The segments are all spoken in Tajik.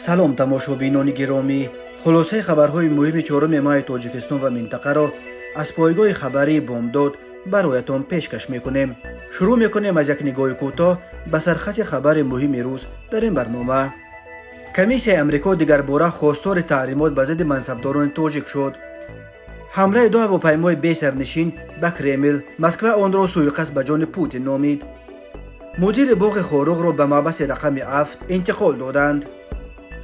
салом тамошобинони гиромӣ, хулосаи хабарҳои муҳими 4 моҳи тоҷикистон ва минтақаро аз пойгоҳи хабарии бомдод бароятон пешкаш мекунем. шурӯъ мекунем аз як нигоҳи кӯтоҳ ба сархати хабари муҳими рӯз дар ин барнома. комиссияи амрико дигарбора хостори таҳримот ба зидди мансабдорони тоҷик шуд. ҳамлаи 2 ҳавопаймои бесарнишин ба Кремл, Москва онро суиқасд ба ҷони Путин номид. мудири боғи хоруғро ба маъбаси рақами 7 интиқол доданд.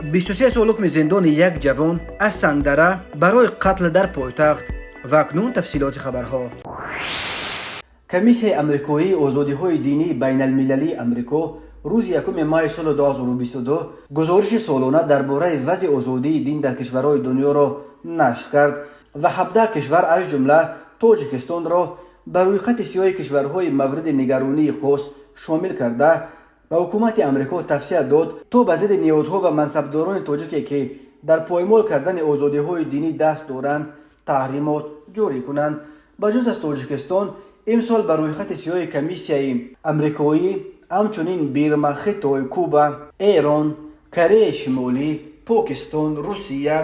23 сол ҳукми зиндони як ҷавон аз Сангдара барои қатл дар пойтахт. ва акнун тафсилоти хабарҳо. комиссияи амрикоии озодиҳои динии байналмилалии амрико рӯзи 1 майи соли 2022 гузориши солона дар бораи вазъи озодии дин дар кишварҳои дунёро нашр кард ва 17 кишвар аз ҷумла Тоҷикистонро ба рӯйхати сиёҳи кишварҳои мавриди нигаронии хос шомил карда ба ҳукумати амрико тавсия дод то ба зидди неҳодҳо ва мансабдорони тоҷике ки дар поймол кардани озодиҳои динӣ даст доранд таҳримот ҷорӣ кунанд. ба ҷуз аз Тоҷикистон имсол ба рӯйхати сиёҳи комиссияи амрикоӣ ҳамчунин Бирма, Хитой, Куба, Эрон, Кореяи Шимолӣ, Покистон, Русия,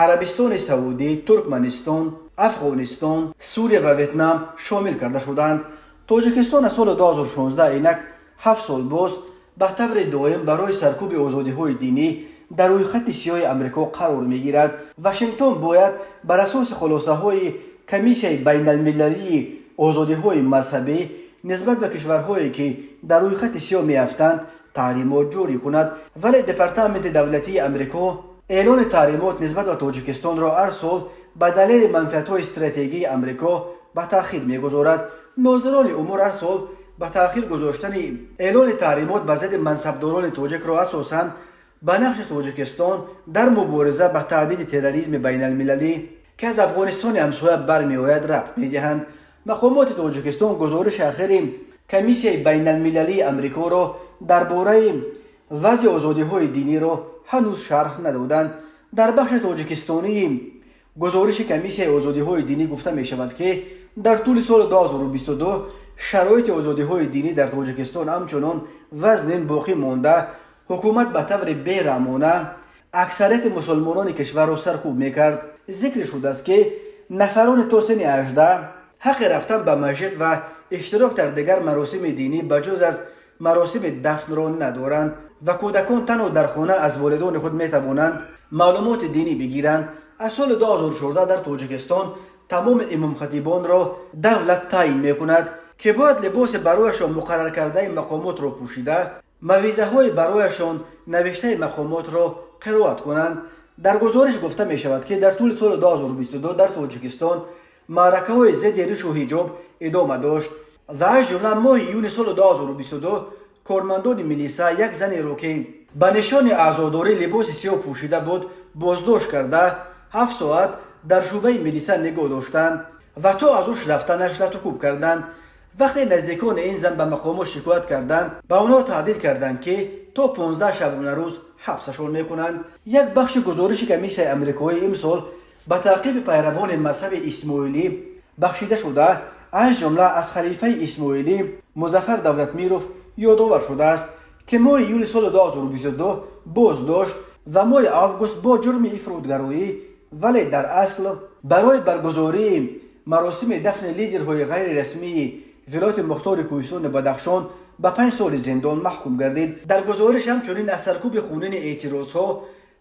Арабистони Саудӣ, Туркманистон, Афғонистон, Сурия ва Ветнам шомил карда шуданд. Тоҷикистон аз соли 2016 инак 7 сол боз ба таври доим барои саркӯби озодиҳои динӣ дар рӯйхати сиёҳи амрико қарор мегирад. Вашингтон бояд бар асоси хулосаҳои комиссияи байналмилалии озодиҳои мазҳабӣ нисбат ба кишварҳое ки дар рӯйхати сиёҳ меафтанд таҳримот ҷорӣ кунад. вале департаменти давлатии амрико эълони таҳримот нисбат ба Тоҷикистонро ҳар сол ба далели манфиатҳои стратегии амрико ба таъхир мегузорад. нозирони умур ҳар сол ба таъхир гузоштани эълони таҳримот ба зидди мансабдорони тоҷикро асосан ба нақши Тоҷикистон дар мубориза ба таҳдиди терроризми байналмилалӣ ки аз Афғонистони ҳамсоя бармеояд рабт медиҳанд. мақомоти Тоҷикистон гузориши ахири комиссияи байналмилалии амрикоро дар бораи вазъи озодиҳои диниро ҳанӯз шарҳ надоданд. дар бахши тоҷикистонии гузориши комиссияи озодиҳои динӣ гуфта мешавад ки дар тӯли соли 2022 шароити озодиҳои динӣ дар Тоҷикистон ҳамчунон вазнин боқӣ монда ҳукумат ба таври бераҳмона аксарияти мусулмонони кишварро саркӯб мекард. зикри шудааст ки нафарони то синни 18 ҳаққи рафтан ба масҷид ва иштирок дар дигар маросими динӣ ба ҷуз аз маросими дафнро надоранд ва кӯдакон танҳо дар хона аз волидони худ метавонанд маълумоти динӣ бигиранд. аз соли 2014 дар Тоҷикистон тамоми имомхатибонро давлат таъин мекунад ки бояд либоси барояшон муқаррар кардаи мақомотро пӯшида, мавъизаҳои барояшон навиштаи мақомотро қироат кунанд. дар гузориш гуфта мешавад ки дар тӯли соли 2022 дар Тоҷикистон маъракаҳои зидди ришу ҳиҷоб идома дошт ва аз ҷумла моҳи июни соли 2022 кормандони милиса як занеро ки ба нишони аъзодорӣ либоси сиёҳ пӯшида буд боздошт карда 7 соат дар шӯъбаи милиса нигоҳ доштанд ва то аз уш рафтанаш латукуб карданд. вақте наздикони ин зан ба мақомот шикоят карданд ба онҳо таҳдид карданд ки то 15 шабона рӯз ҳабсашон мекунанд. як бахши гузориши комиссияи амрикоӣ имсол ба таъқиби пайравони мазҳаби исмоилӣ бахшида шуда аз ҷумла аз халифаи исмоилӣ Музаффар Давлатмиров ёдовар шудааст ки моҳи июли соли 2022 боздошт ва моҳи август бо ҷурми ифротгароӣ вале дар асл барои баргузории маросими дафни лидерҳои ғайрирасмии вилояти мухтори Кӯҳистони Бадахшон ба 5 соли зиндон маҳкум гардид. дар гузориш ҳамчунин аз саркӯби хунини эътирозҳо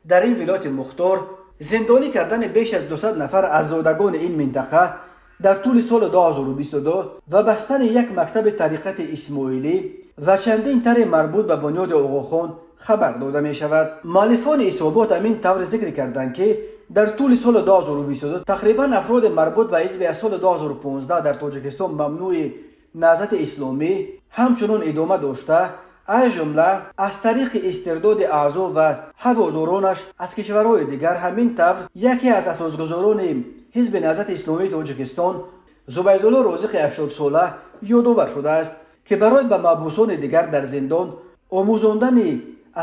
дар ин вилояти мухтор, зиндонӣ кардани беш аз 200 нафар аз зодагони ин минтақа дар тӯли соли 2022 ва бастани як мактаби тариқати исмоилӣ ва чандин тари марбут ба бунёди Оғохон хабар дода мешавад. муаллифони ҳисобот ҳамин тавр зикр карданд ки дар тӯли соли 2022 тақрибан афроди марбут ба ҳизби аз соли 2015 дар Тоҷикистон мамнӯи наҳзати исломӣ ҳамчунон идома дошта, аз ҷумла аз тариқи истирдоди аъзо ва ҳаводоронаш аз кишварҳои дигар. ҳамин тавр яке аз асосгузорони ҳизби наҳзати исломии Тоҷикистон Зубайдулло Розиқи 80 сола ёдовар шудааст ки барои ба маҳбусони дигар дар зиндон омӯзондани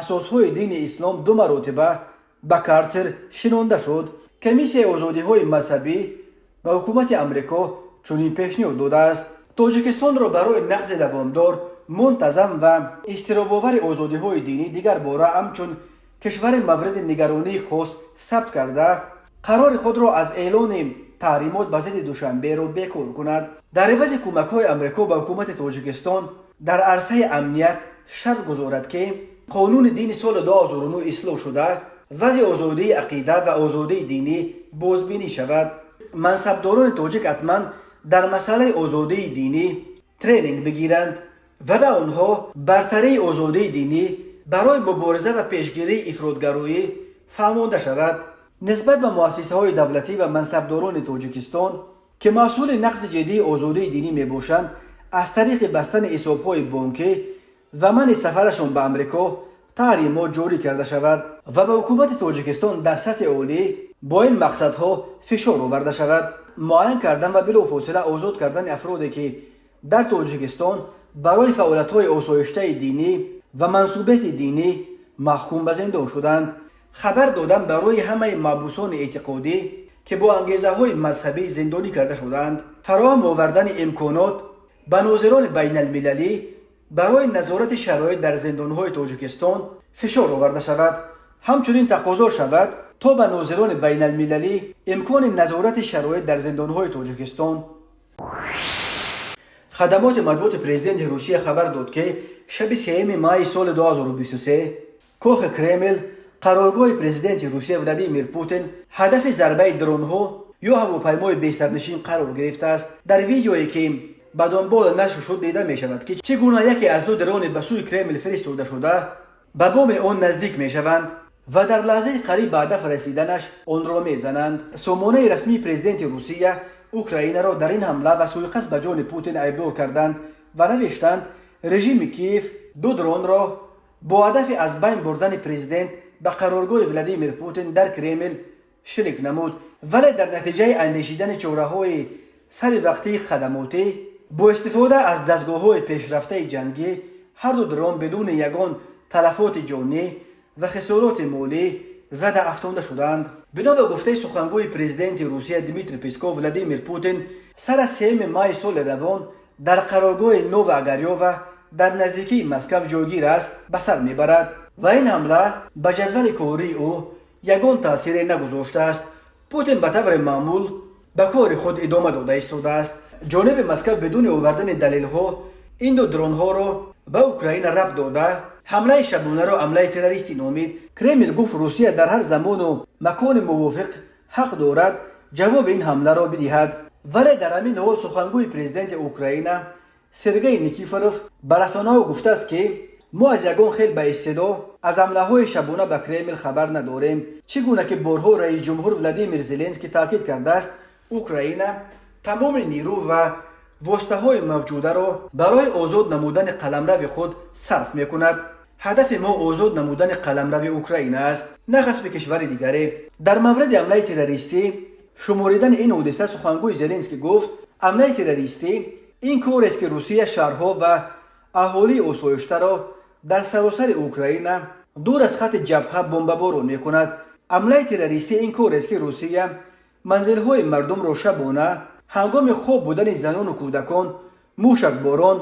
асосҳои дини ислом 2 маротиба ба карцер шинонда шуд. комиссияи озодиҳои мазҳабӣ ба ҳукумати амрико чунин пешниҳод додааст: Тоҷикистонро барои нақзи давомдор, мунтазам ва изтиробовари озодиҳои динӣ дигар бора ҳамчун کشور مورد نگرانی خاص ثبت کرده قرار خود را از اعلان تحریمات به ضد دوشنبه را بیکار کند. در عوض کمک‌های آمریکا به حکومت تاجیکستان در عرصه امنیت شرط گذارد که قانون دین سال 2009 اصلاح شده، وضع آزادی عقیده و آزادی دینی بازبینی شود. منصبداران تاجیک حتما در مسئله آزادی دینی ترینینگ بگیرند و به آنها برتری آزادی دینی برای مبارزه و پیشگیری افراطگرایی فهمانده شود. نسبت به مؤسسه‌های دولتی و منصبداران تاجیکستان که مسئول نقض جدی آزادی دینی میباشند، از طریق بستن حساب‌های بانکی و منع سفرشان به آمریکا تحریمات جاری کرده شود و به حکومت تاجیکستان در سطح عالی با این مقصدها فشار آورده شود. معین کردن و بلافاصله آزاد کردن افرادی که در تاجیکستان برای فعالیت‌های آسایشته دینی و منسوبیت دینی محکوم به زندان شدند. خبر دادن برای همه محبوسان اعتقادی که با انگیزه‌های مذهبی زندانی کرده شدند. فراهم آوردن امکانات به ناظران بین المللی برای نظارت شرایط در زندان‌های تاجیکستان فشار آورده شود. همچنین تقاضا شود تا به ناظران بین المللی امکان نظارت شرایط در زندان‌های تاجیکستان. خدمات مطبوعات پرزیدنت روسیه خبر داد که شب 3 مای سال 2023 کاخ کرمل، قرارگاه پرزیدنت روسیه ولادیمیر پوتین، هدف ضربه درون‌ها یا هواپیمای بی سرنشین قرار گرفته است. در ویدیویی که به دنبال نشر شد دیده می شود که چگونه یکی از 2 درون به سوی کرمل فرستاده شده به بام آن نزدیک می شوند و در لحظه قریب به هدف رسیدنش آن را می زنند. سامانه رسمی پرزیدنت روسیه اوکراین را در این حمله و سوءقصد به جان پوتین ابلاغ کردند و نوشتند رژیم کیف 2 درون را با هدف از بین بردن پرزیدنت به قرارگاه ولادیمیر پوتین در کرمل شلیک نمود، ولی در نتیجه اندیشیدن چاره‌های سر وقتی خدماتی با استفاده از دستگاه‌های پیشرفته جنگی هر 2 درون بدون یگان تلفات جانی و خسارات مالی زده افکنده شدند. بنا به گفته سخنگوی پرزیدنت روسیه دیمیتری پسکوف، ولادیمیر پوتین سر 3 مای سال روان در قرارگاه نوواگاریووا در نزدیکی مسکو جایگیر است به سر میبرد و این حمله به جدول کاری او یگان تاثیر نگذاشته است. پوتین به طور معمول به کار خود ادامه داده ایستاده است. جانب مسکو بدون آوردن دلیل‌ها این 2 درون‌ها را به اوکراین ربط داده حمله شبانه را حمله تروریستی نامید. کرمل گفت روسیه در هر زمان و مکان موافق حق دارد جواب این حمله را بدهد، ولی در همین حال سخنگوی پرزیدنت اوکراین سرگئی نیکیفروف به رسانه‌ها گفته است که ما از یگان خیل به اصطلاح از حمله‌های شبانه به کرمل خبر نداریم، چگونه که بارها رئیس جمهور ولادیمیر زلنسکی تاکید کرده است اوکراین تمام نیرو و واسطه‌های موجوده را برای آزاد نمودن قلمرو خود صرف می‌کند. هدف ما آزاد نمودن قلمرو اوکراین است، نه غصب کشور دیگری. در مورد حمله تروریستی شماریدن این حادثه سخنگوی زلنسکی گفت حمله تروریستی این کار است که روسیه شهرها و اهالی آسایشته را در سراسر اوکراین دور از خط جبهه بمباران می‌کند. حمله تروریستی این کار است که روسیه منزل‌های مردم را شبانه هنگام خواب بودن زنان و کودکان موشک باران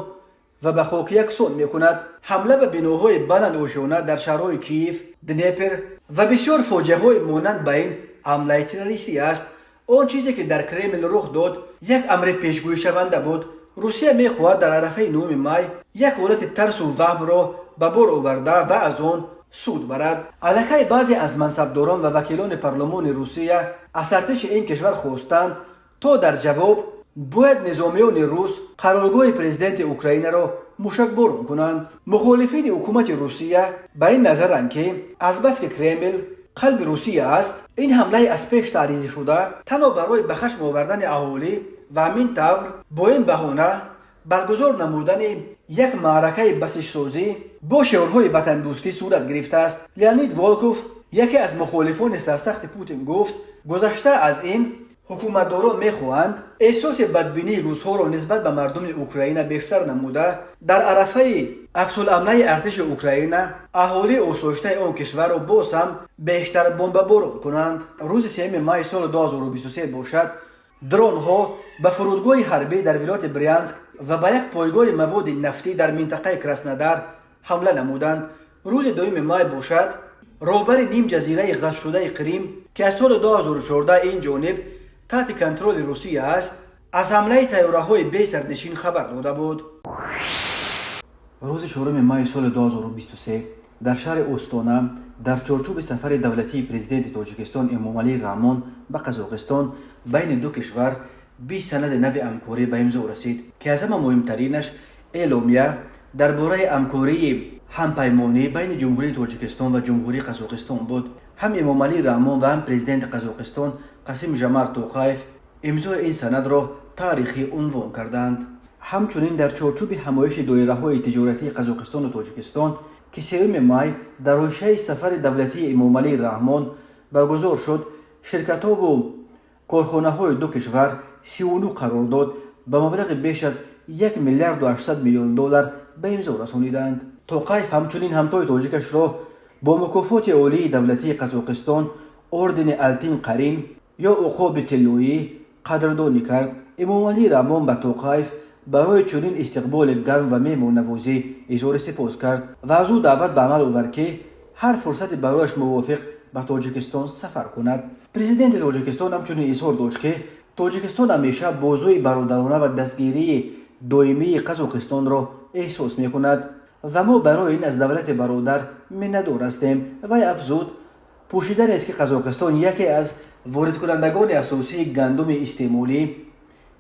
و به خاک یکسان می‌کند. حمله به بناهای بلند آشیانه در شهرهای کیف، دنیپر و بسیار فاجعه‌های مانند به این حمله تروریستی است. آن چیزی که در کرمل رخ داد یک امر پیشگویی شونده بود. روسیه می‌خواهد در عرفه 9 مای یک حالت ترس و وهم را به بار آورده و از آن سود برد. الکی بعضی از منصبداران و وکیلان پارلمان روسیه از ارتش این کشور خواستند تا در جواب باید نظامیان روس قرارگاه پرزیدنت اوکراین را موشک باران کنند. مخالفین حکومت روسیه به این نظرند که از بس که کرمل قلب روسیه است، این حمله از پیش تعریض شده تنها برای به خشم آوردن اهالی و همین طور با این بهانه برگزار نمودن یک معرکه بسیج‌سازی با شعارهای وطن دوستی صورت گرفته است. لیانید والکوف، یکی از مخالفان سرسخت پوتین، گفت گذشته از این حکومتداران میخواهند احساس بدبینی روس‌ها را نسبت به مردم اوکراین بیشتر نموده در عرفه عکس‌العمل ارتش اوکراین اهالی آسایشته آن کشور را باز هم بیشتر بمباران کنند. روز 3 مای سال 2023 باشد درون‌ها به فرودگاه حربی در ولایت بریانسک و به یک پایگاه مواد نفتی در منطقه کراسنودار حمله نمودند. روز 2 مای باشد روبر نیم جزیره غرب شده کریم که از سال 2014 این جانب تحت کنترل روسیه است، از حمله طیاره‌های بی سرنشین خبر داده بود. روز 4 مای سال 2023 در شهر اوستانا در چارچوب سفر دولتی پرزیدنت تاجیکستان امامعلی رحمان به قزاقستان بین دو کشور 20 سند نو همکاری به امضا رسید که از همه مهمترینش اعلامیه درباره همکاری همپیمانی بین جمهوری تاجیکستان و جمهوری قزاقستان بود. هم امامعلی رحمان و هم پرزیدنت قزاقستان قاسم جمال توقایف امضای این سند را تاریخی عنوان کردند. همچنین در چارچوب همایش دایره‌های تجارتی قزاقستان و تاجیکستان که 3 مای در حاشیه سفر دولتی امامعلی رحمان برگزار شد، شرکت‌ها و کارخانه‌های دو کشور 39 قرارداد به مبلغ بیش از 1 میلیارد و 800 میلیون دلار به امضا رسانیدند. توقایف همچنین همتای تاجیکش را با مکافات عالی دولتی قزاقستان اردن التین قرین یا عقاب طلایی قدردانی کرد. امامعلی رحمان به توقایف برای چنین استقبال گرم و مهمان نوازی اظهار سپاس کرد و از او دعوت به عمل آورد که هر فرصت برایش موافق به تاجیکستان سفر کند. پرزیدنت تاجیکستان همچنین اظهار داشت که تاجیکستان همیشه بازوی برادرانه و دستگیری دائمی قزاقستان را احساس می کند و ما برای این از دولت برادر منتدار هستیم. و افزود پوشیدن است که قزاقستان یکی از وارد کنندگان اساسی گندم استعمالی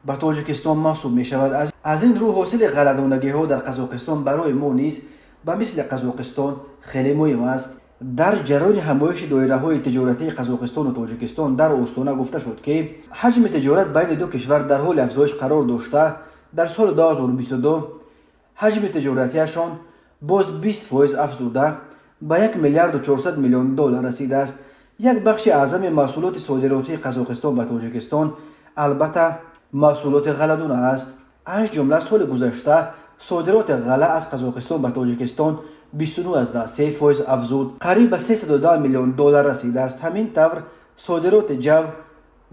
به تاجیکستان محسوب می شود. از این رو حاصل غلطانگی ها در قزاقستان برای ما نیز به مثل قزاقستان خیلی مهم است. در جریان همایش دایره های تجارتی قزاقستان و تاجیکستان در استانا گفته شد که حجم تجارت بین دو کشور در حال افزایش قرار داشته. در سال 2022 حجم تجارتیشان باز 20% افزوده به 1 میلیارد و 400 میلیون دلار رسیده است. یک بخش اعظم محصولات صادراتی قزاقستان به تاجیکستان البته محصولات غله‌دانه است. از جمله سال گذشته صادرات غله از قزاقستان به تاجیکستان 29.3% افزود، قریب به 310 میلیون دلار رسیده است. همین طور صادرات جو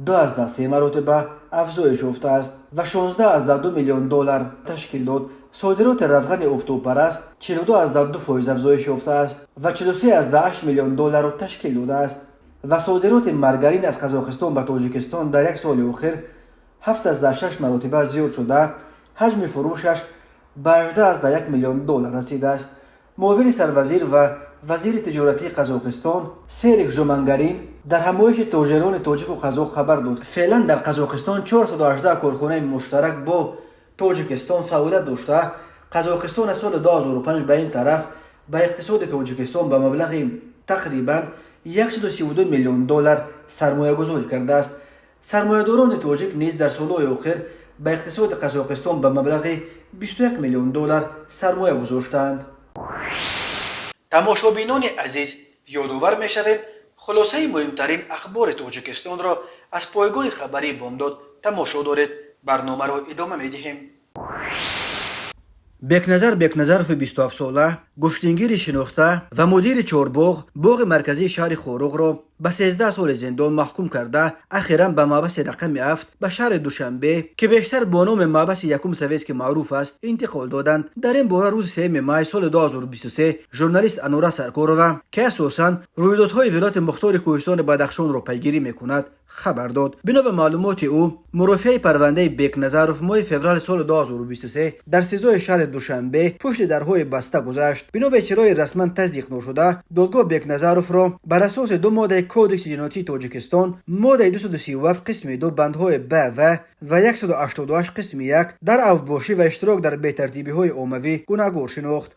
2.3 مرتبه افزایش یافته است و 16.2 میلیون دلار تشکیل داد. صادرات روغن آفتابپرست 42.2% افزایش یافته است و 43.8 میلیون دلار را تشکیل داده است و صادرات مارگارین از قزاقستان به تاجیکستان در یک سال اخیر 7.6 مرتبه زیاد شده، حجم فروشش به 18.1 میلیون دلار رسیده است. معاون سروزیر و وزیر تجارتی قزاقستان سیرک ژومنگارین در همایش تاجران تاجیک و قزاق خبر داد فعلا در قزاقستان 418 کارخانه مشترک با تاجیکستان فعالیت داشته. قزاقستان از سال 2005 به این طرف به اقتصاد تاجیکستان به مبلغ تقریبا 132 میلیون دلار سرمایه گذاری کرده است. سرمایه‌داران تاجیک نیز در سالهای اخیر به اقتصاد قزاقستان به مبلغ 21 میلیون دلار سرمایه گذاشتند. تماشابینان عزیز، یادآور می‌شویم خلاصه مهمترین اخبار تاجیکستان را از پایگاه خبری بامداد تماشا دارید. برنامه را ادامه می‌دهیم. بکنظرف 27 ساله گشتنگیر شناخته و مدیر چهارباغ باغ مرکزی شهر خاروق را به 13 سال زندان محکوم کرده اخیراً به محبس رقم 7 به شهر دوشنبه که بیشتر با نام محبس یکم سویسک معروف است انتقال دادند. در این باره روز 3 مای سال 2023 ژورنالیست انورا سرکارова که اساساً رویدادهای ولایت مختار کوهستان بدخشان را پیگیری میکند خبر داد. بنا به معلومات او مرافعه پرونده بکنظرف ماه فوریه سال 2023 در سزای شهر دوشنبه پشت درهای بسته گذشت. بنا به اجرای رسما تصدیق نشده دادگاه بکنظرف را بر اساس دو ماده کودکس جنایتی تاجیکستان ماده 237 قسم 2 بندهای ب و 188 قسم 1 در اوباشی و اشتراک در بی‌ترتیبی‌های عمومی گناهکار شناخت.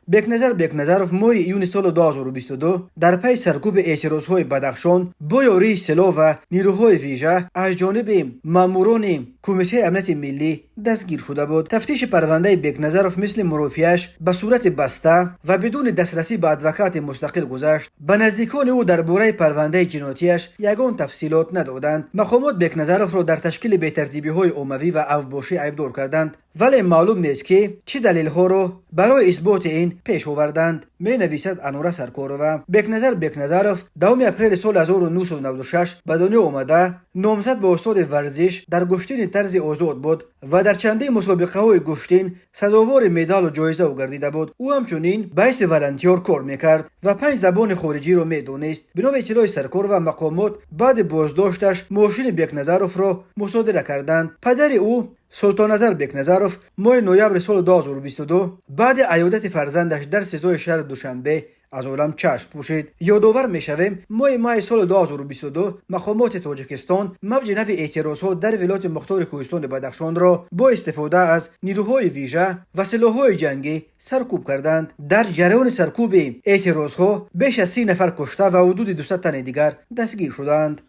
بکنظرف ماه ایون سال 2022 در پی سرکوب اعتراضهای بدخشان با یاری سلاح و نیروهای ویژه از جانب ماموران کمیته امنیت ملی دستگیر شده بود. تفتیش پرونده بکنظرف مثل مرافعه‌اش به صورت بسته و بدون دسترسی به ادوکات مستقل گذشت. به نزدیکان او درباره پرونده جنایتیش یگان تفصیلات ندادند. مقامات بکنظرف را در تشکیل بی‌ترتیبی‌های عمومی و اوباشی عیبدار کردند ولی معلوم نیست که چه دلیل‌ها رو برای اثبات این پیش آوردند. می نویسد انوره سرکارова. بکنظرov 2 اپریل سال 1996 به دنیا آمده. نامزد به استاد ورزش در گشتین طرز آزاد بود و در چندین مسابقه های گشتین سزاوار مدال و جایزه او گردیده بود. او همچنین به حیث ولنتیر کار میکرد و 5 زبان خارجی رو میدونست. بنا به اطلاع سرکارova مقامات بعد بازداشتش ماشین بکنظرov را مصادره کردند. پدر او سلطان‌نظر بکنظرov ماه نوامبر سال 2022 بعد عیادت فرزندش در سزای شهر دوشنبه از عالم چشم پوشید. یادآور میشویم ماه سال 2022 مقامات تاجیکستان موج نو اعتراضها در ولایت مختار کوهستان بدخشان را با استفاده از نیروهای ویژه و سلاح‌های جنگی سرکوب کردند. در جریان سرکوب اعتراضها بیش از 30 نفر کشته و حدود 200 تن دیگر دستگیر شدند.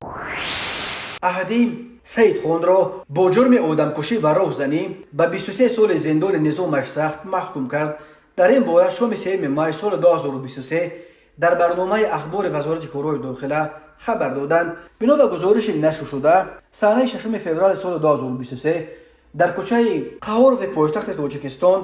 احدی سید خان را با جرم آدمکشی و راهزنی به 23 سال زندان نظامش سخت محکوم کرد. در این باره شام 3 ماه سال 2023 در برنامه اخبار وزارت کارهای داخله خبر دادند. بنا به گزارش نشر شده سحنه 6 فوریه سال 2023 در کوچه قهار و پایتخت تاجیکستان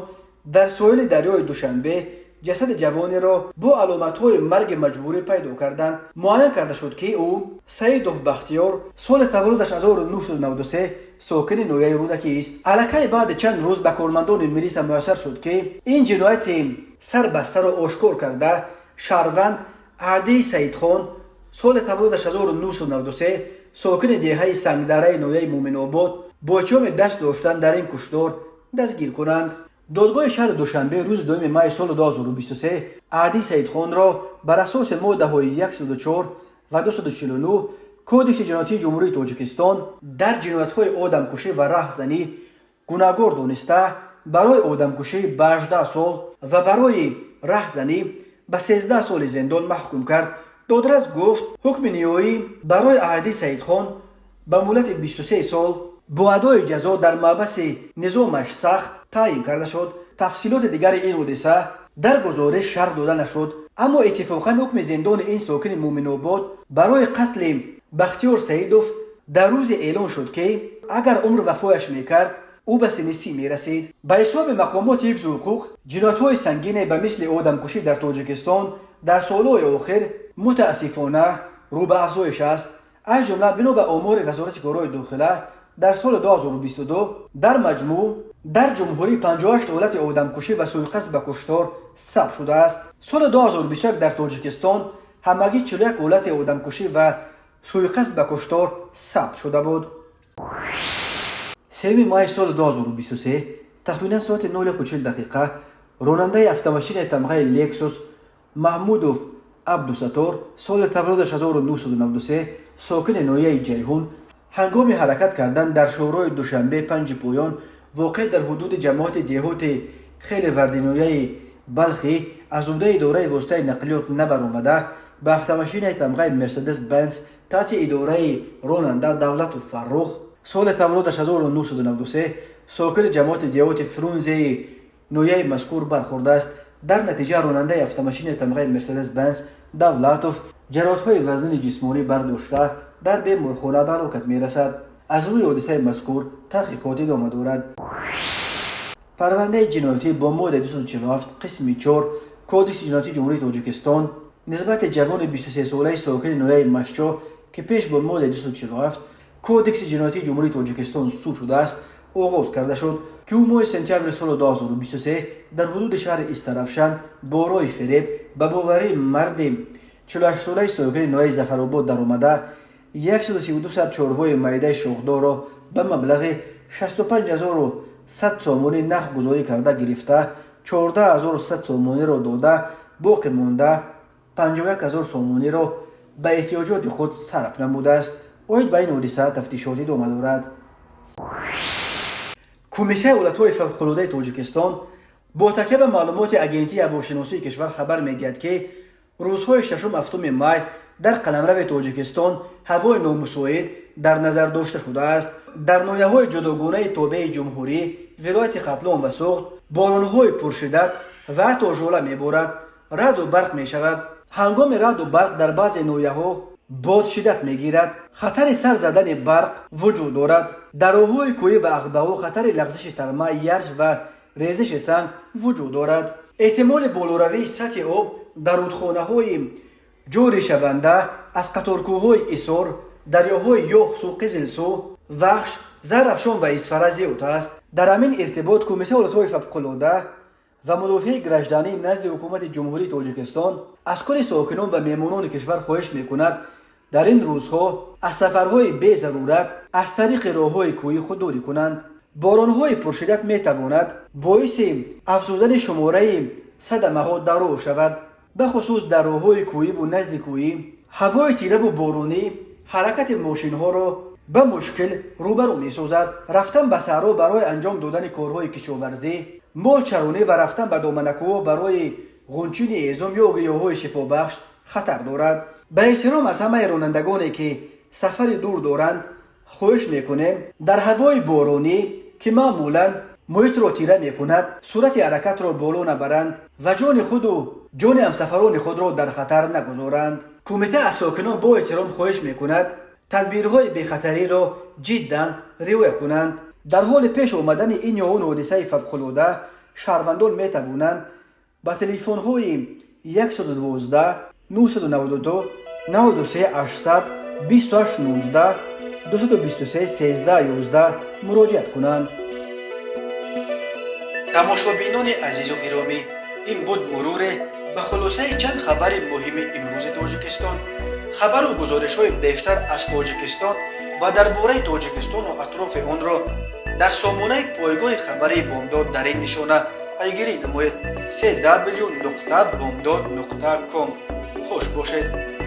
در ساحل دریای دوشنبه جسد جوانی را با علامت‌های مرگ مجبوری پیدا کردند. معاین کرده شد که او سیدوف بختیار سال تولدش 1993 ساکن نویای رودکی است. الکی بعد چند روز به کارمندان میلیس میسر شد که این جنایت سربسته را آشکار کرده شهروند احدی سید خان سال تولدش 1993 ساکن دهه سنگدره نویای مومن آباد با اتهام دست داشتن در این کشتار دستگیر کنند. دادگاه شهر دوشنبه روز 2 ماه سال 2023 احدی سید خان را بر اساس ماده 104 و 249 کودکس جنایتی جمهوری تاجیکستان در جنایت‌های آدمکشی و رهزنی گناهکار دانسته برای آدمکشی به 18 سال و برای رهزنی به 13 سال زندان محکوم کرد. دادرس گفت حکم نهایی برای احدی سید خان به مهلت 23 سال با ادای جزا در محبس نظامش سخت تعیین کرده شد. تفصیلات دیگر این حادثه در گزارش شرح داده نشد، اما اتفاقا حکم زندان این ساکن مومن آباد برای قتل بختیار سیدوف در روز اعلان شد که اگر عمر وفایش میکرد او به سن 30 میرسید. به حساب مقامات حفظ حقوق جنایت‌های سنگین به مثل آدمکشی در تاجیکستان در سالهای آخر متاسفانه رو به افزایش است. از جمله بنا به آمار وزارت کارهای داخله در سال 2022 در مجموع در جمهوری 58 حالت آدمکشی و سوءقصد به کشتار ثبت شده است. سال 2021 در تاجیکستان همگی 41 حالت آدمکشی و سوءقصد به کشتار ثبت شده بود. 3 ماه سال 2023 تقریبا ساعت 9:40 راننده اتومبیل تمغه لکسوس محمودوف عبدالستار سال تولدش 1993 ساکن نویه جیهون هنگام حرکت کردن در شورای دوشنبه 5 پایان واقع در حدود جماعت دیهات خیل وردینویه بلخی از عهده اداره واسطه نقلیات نبرآمده به اتومبیل تمغه مرسدس بنز تحت اداره راننده دولت و فرخ سال تولدش 1993 ساکن جماعت دیهات فرونزه نویه مذکور برخورده است. در نتیجه راننده اتومبیل تمغه مرسدس بنز دولتوف جراحت‌های وزن جسمانی برداشته در بیمارخانه به هلاکت می‌رسد. از روی حادثه مذکور تحقیقات ادامه دارد. پرونده جنایتی با ماده 247 قسم 4 کودکس جنایتی جمهوری تاجیکستان نسبت جوان 23 ساله ساکن نویه مشچا که پیش با ماده 247 کودکس جنایتی جمهوری تاجیکستان صورت شده است آغاز کرده شد که او ماه سپتامبر سال 2023 در حدود شهر استرافشان با رای فریب به باوری مرد 48 ساله ساکن نویه ظفرآباد در آمده 132 سر چاروای معده شاخدار را به مبلغ 65100 سامانی نقد گذاری کرده گرفته 14100 سامانی را داده باقی مانده 51000 سامانی را به احتیاجات خود صرف نموده است. اوید به این حادثه تفتیشاتی ادامه دارد. کمیسیون حالت‌های فوق‌العاده تاجیکستان با تکیه به معلومات اگنتی هواشناسی کشور خبر می‌دهد که روزهای 6 و 7 ماه در قلمرو تاجیکستان هوای نامساعد در نظر داشته شده است. در ناحیه‌های جداگانه تابع جمهوری ولایت ختلان و سوخت باران‌های پرشدت و حتی ژوله می‌بارد. رعد و برق می‌شود. هنگام رعد و برق در بعضی ناحیه‌ها باد شدت میگیرد، خطر سر زدن برق وجود دارد. در راههای کوهی و عقبه‌ها خطر لغزش ترمه، یرش و ریزش سنگ وجود دارد. احتمال بالاروی سطح آب در رودخانه‌های جاری شونده از قطارکوه‌های ایسار، دریاهای یوخسو، قزلسو، وخش، زرافشان و اسفره زیاد است. در همین ارتباط کمیته حالتهای فوق‌العاده و مدافع گردشدنی نزد حکومت جمهوری تاجیکستان از کل ساکنان و مهمانان کشور خواهش میکند در این روزها از سفرهای بی ضرورت از طریق راههای کوهی خودداری کنند. بارانهای پرشدت میتواند باعث افزودن شماره صدمه‌ها در راه شود، به خصوص در راههای کوهی و نزد کوهی. هوای تیره و بارانی حرکت ماشین‌ها را به مشکل روبرو می‌سازد. رفتن به صحرا برای انجام دادن کارهای کشاورزی، مال چرانی و رفتن به دامنک‌ها برای غنچین اعزام یا گیاهای شفابخش خطر دارد. به احترام از همه رانندگانی که سفر دور دارند خواهش میکنیم در هوای بارانی که معمولا محیط را تیره میکند سرعت حرکت را بالا نبرند و جان خود و جان همسفران خود را در خطر نگذارند. کمیته از ساکنان با احترام خواهش میکند تدبیرهای بی‌خطری را جداً رعایت کنند. در حال پیش آمدن این یا آن حادثه فوق‌العاده شهروندان میتوانند با تلفن‌های 112 992 93 800 28 19 223 13 11 مراجعت کنند. تماشابینان عزیز و گرامی، این بود مرور به خلاصه چند خبر مهم امروز تاجیکستان. خبر و گزارش‌های بیشتر از تاجیکستان و درباره تاجیکستان و اطراف آن را در سامانه پایگاه خبری بامداد در این نشانه پیگیری نمایید: www.bamdad.com. خوش باشید.